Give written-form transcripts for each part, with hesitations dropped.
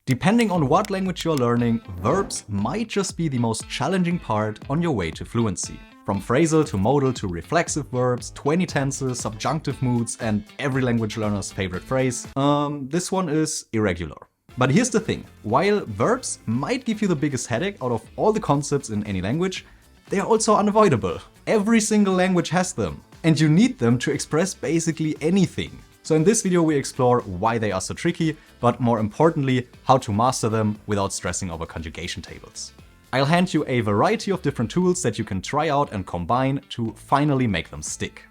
Depending on what language you're learning, verbs might just be the most challenging part on your way to fluency. From phrasal to modal to reflexive verbs, 20 tenses, subjunctive moods, and every language learner's favorite phrase, this one is irregular. But here's the thing, while verbs might give you the biggest headache out of all the concepts in any language, they are also unavoidable. Every single language has them, and you need them to express basically anything. So in this video we explore why they are so tricky, but more importantly, how to master them without stressing over conjugation tables. I'll hand you a variety of different tools that you can try out and combine to finally make them stick.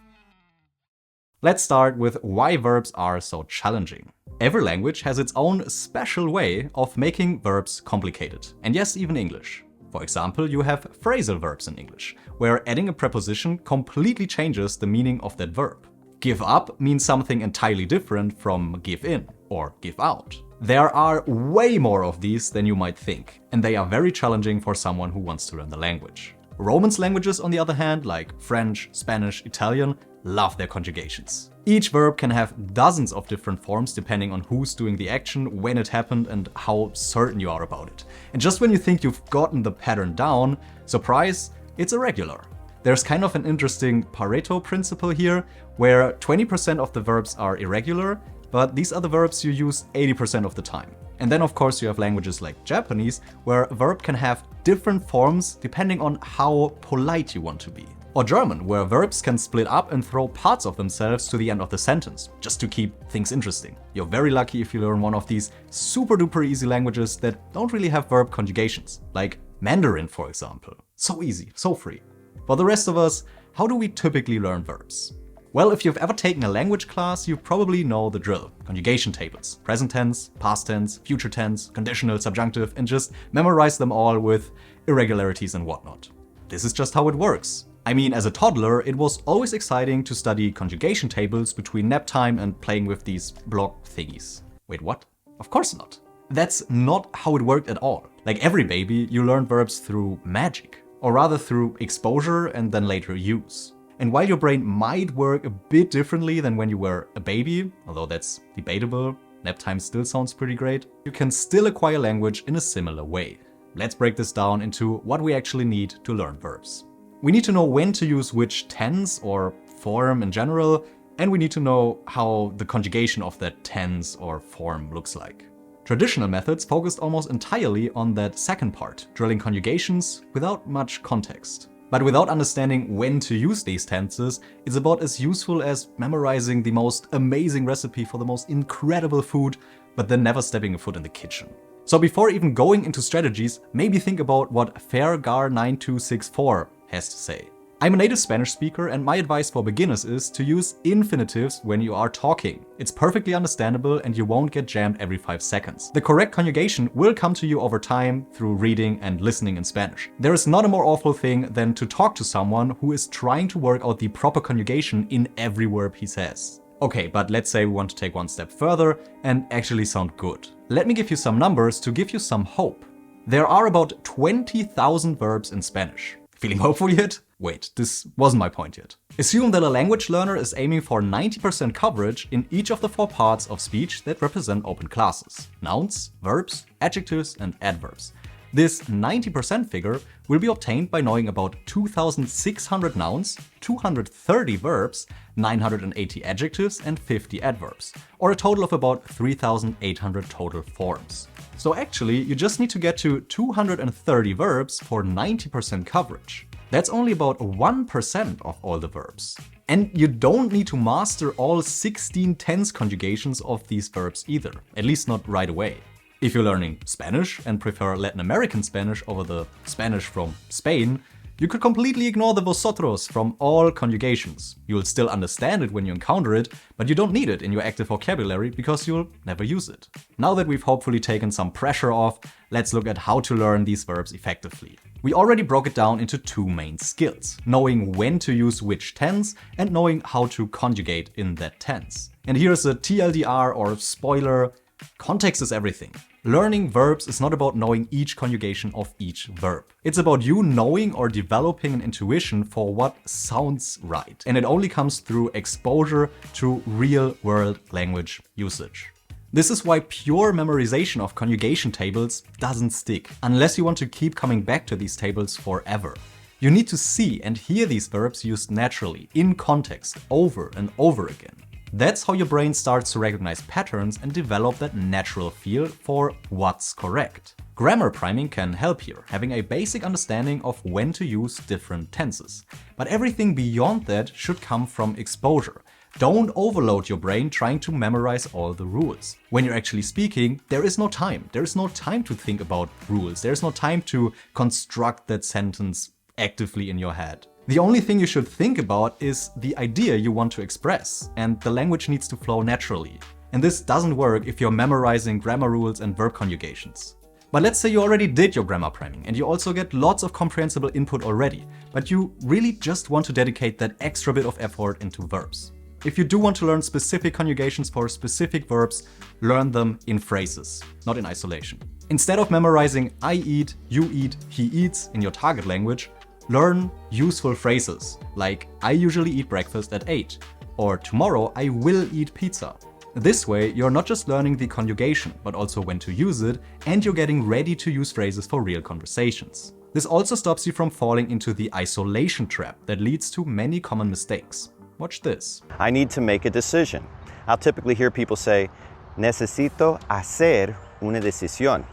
Let's start with why verbs are so challenging. Every language has its own special way of making verbs complicated, and yes, even English. For example, you have phrasal verbs in English, where adding a preposition completely changes the meaning of that verb. Give up means something entirely different from give in or give out. There are way more of these than you might think, and they are very challenging for someone who wants to learn the language. Romance languages, on the other hand, like French, Spanish, Italian, love their conjugations. Each verb can have dozens of different forms depending on who's doing the action, when it happened, and how certain you are about it. And just when you think you've gotten the pattern down, surprise, it's irregular. There's kind of an interesting Pareto principle here, where 20% of the verbs are irregular, but these are the verbs you use 80% of the time. And then of course you have languages like Japanese, where a verb can have different forms depending on how polite you want to be. Or German, where verbs can split up and throw parts of themselves to the end of the sentence, just to keep things interesting. You're very lucky if you learn one of these super duper easy languages that don't really have verb conjugations, like Mandarin for example. So easy, so free. For the rest of us, how do we typically learn verbs? Well, if you've ever taken a language class, you probably know the drill. Conjugation tables, present tense, past tense, future tense, conditional, subjunctive, and just memorize them all with irregularities and whatnot. This is just how it works. I mean, as a toddler, it was always exciting to study conjugation tables between nap time and playing with these block thingies. Wait, what? Of course not. That's not how it worked at all. Like every baby, you learn verbs through magic. Or rather through exposure and then later use. And while your brain might work a bit differently than when you were a baby, although that's debatable, nap time still sounds pretty great, you can still acquire language in a similar way. Let's break this down into what we actually need to learn verbs. We need to know when to use which tense or form in general, and we need to know how the conjugation of that tense or form looks like. Traditional methods focused almost entirely on that second part, drilling conjugations without much context. But without understanding when to use these tenses, it's about as useful as memorizing the most amazing recipe for the most incredible food, but then never stepping a foot in the kitchen. So before even going into strategies, maybe think about what Fergar9264 has to say. I'm a native Spanish speaker, and my advice for beginners is to use infinitives when you are talking. It's perfectly understandable and you won't get jammed every 5 seconds. The correct conjugation will come to you over time through reading and listening in Spanish. There is not a more awful thing than to talk to someone who is trying to work out the proper conjugation in every verb he says. Okay, but let's say we want to take one step further and actually sound good. Let me give you some numbers to give you some hope. There are about 20,000 verbs in Spanish. Feeling hopeful yet? Wait, this wasn't my point yet. Assume that a language learner is aiming for 90% coverage in each of the 4 parts of speech that represent open classes: nouns, verbs, adjectives, and adverbs. This 90% figure will be obtained by knowing about 2,600 nouns, 230 verbs, 980 adjectives, and 50 adverbs, or a total of about 3,800 total forms. So actually, you just need to get to 230 verbs for 90% coverage. That's only about 1% of all the verbs. And you don't need to master all 16 tense conjugations of these verbs either, at least not right away. If you're learning Spanish and prefer Latin American Spanish over the Spanish from Spain, you could completely ignore the vosotros from all conjugations. You'll still understand it when you encounter it, but you don't need it in your active vocabulary because you'll never use it. Now that we've hopefully taken some pressure off, let's look at how to learn these verbs effectively. We already broke it down into 2 main skills: knowing when to use which tense and knowing how to conjugate in that tense. And here's a TLDR or spoiler: context is everything. Learning verbs is not about knowing each conjugation of each verb. It's about you knowing or developing an intuition for what sounds right. And it only comes through exposure to real-world language usage. This is why pure memorization of conjugation tables doesn't stick, unless you want to keep coming back to these tables forever. You need to see and hear these verbs used naturally, in context, over and over again. That's how your brain starts to recognize patterns and develop that natural feel for what's correct. Grammar priming can help here, having a basic understanding of when to use different tenses. But everything beyond that should come from exposure. Don't overload your brain trying to memorize all the rules. When you're actually speaking, there is no time. There is no time to think about rules. There's no time to construct that sentence actively in your head. The only thing you should think about is the idea you want to express, and the language needs to flow naturally. And this doesn't work if you're memorizing grammar rules and verb conjugations. But let's say you already did your grammar priming and you also get lots of comprehensible input already, but you really just want to dedicate that extra bit of effort into verbs. If you do want to learn specific conjugations for specific verbs, learn them in phrases, not in isolation. Instead of memorizing I eat, you eat, he eats in your target language, learn useful phrases like I usually eat breakfast at 8 or tomorrow I will eat pizza. This way, you're not just learning the conjugation, but also when to use it, and you're getting ready to use phrases for real conversations. This also stops you from falling into the isolation trap that leads to many common mistakes. Watch this. I need to make a decision. I'll typically hear people say, necesito hacer una decisión,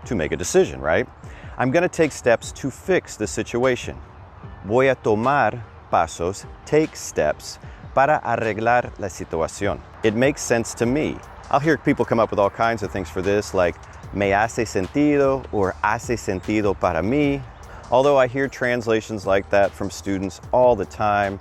to make a decision, right? I'm going to take steps to fix the situation. Voy a tomar pasos, take steps, para arreglar la situación. It makes sense to me. I'll hear people come up with all kinds of things for this, like me hace sentido or hace sentido para mí. Although I hear translations like that from students all the time,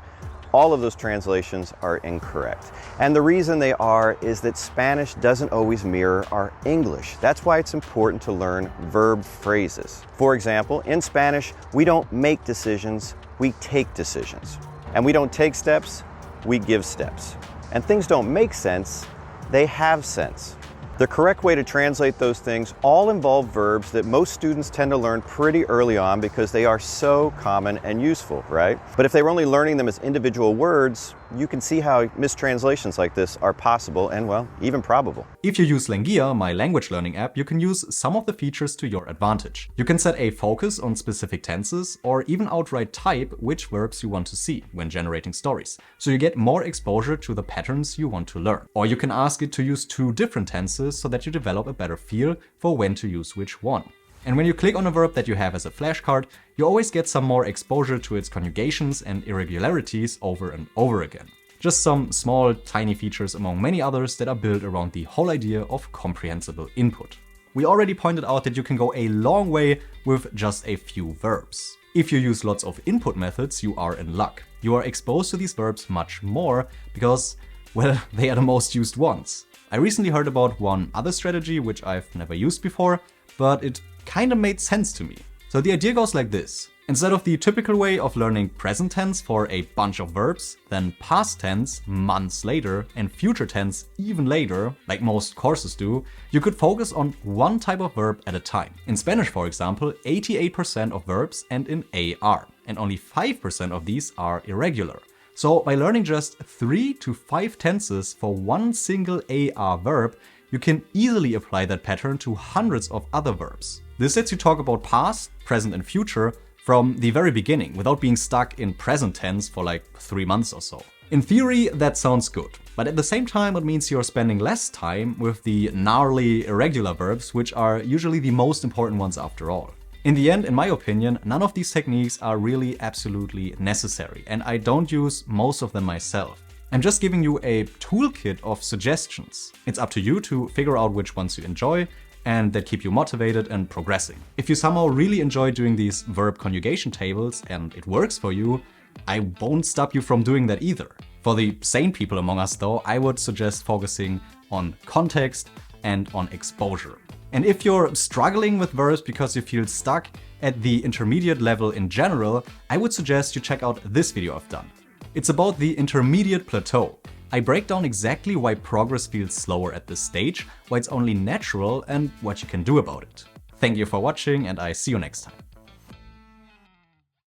all of those translations are incorrect. And the reason they are is that Spanish doesn't always mirror our English. That's why it's important to learn verb phrases. For example, in Spanish, we don't make decisions, we take decisions. And we don't take steps, we give steps. And things don't make sense, they have sense. The correct way to translate those things all involve verbs that most students tend to learn pretty early on because they are so common and useful, right? But if they were only learning them as individual words, you can see how mistranslations like this are possible and, well, even probable. If you use Langia, my language learning app, you can use some of the features to your advantage. You can set a focus on specific tenses or even outright type which verbs you want to see when generating stories, so you get more exposure to the patterns you want to learn. Or you can ask it to use 2 different tenses so that you develop a better feel for when to use which one. And when you click on a verb that you have as a flashcard, you always get some more exposure to its conjugations and irregularities over and over again. Just some small, tiny features among many others that are built around the whole idea of comprehensible input. We already pointed out that you can go a long way with just a few verbs. If you use lots of input methods, you are in luck. You are exposed to these verbs much more because, well, they are the most used ones. I recently heard about one other strategy which I've never used before, but it kind of made sense to me. So the idea goes like this. Instead of the typical way of learning present tense for a bunch of verbs, then past tense months later and future tense even later, like most courses do, you could focus on one type of verb at a time. In Spanish, for example, 88% of verbs end in AR, and only 5% of these are irregular. So by learning just 3 to 5 tenses for one single AR verb, you can easily apply that pattern to hundreds of other verbs. This lets you talk about past, present and future from the very beginning without being stuck in present tense for like 3 months or so. In theory, that sounds good, but at the same time it means you're spending less time with the gnarly irregular verbs, which are usually the most important ones after all. In the end, in my opinion, none of these techniques are really absolutely necessary, and I don't use most of them myself. I'm just giving you a toolkit of suggestions. It's up to you to figure out which ones you enjoy and that keep you motivated and progressing. If you somehow really enjoy doing these verb conjugation tables and it works for you, I won't stop you from doing that either. For the sane people among us though, I would suggest focusing on context and on exposure. And if you're struggling with verbs because you feel stuck at the intermediate level in general, I would suggest you check out this video I've done. It's about the intermediate plateau. I break down exactly why progress feels slower at this stage, why it's only natural, and what you can do about it. Thank you for watching, and I see you next time.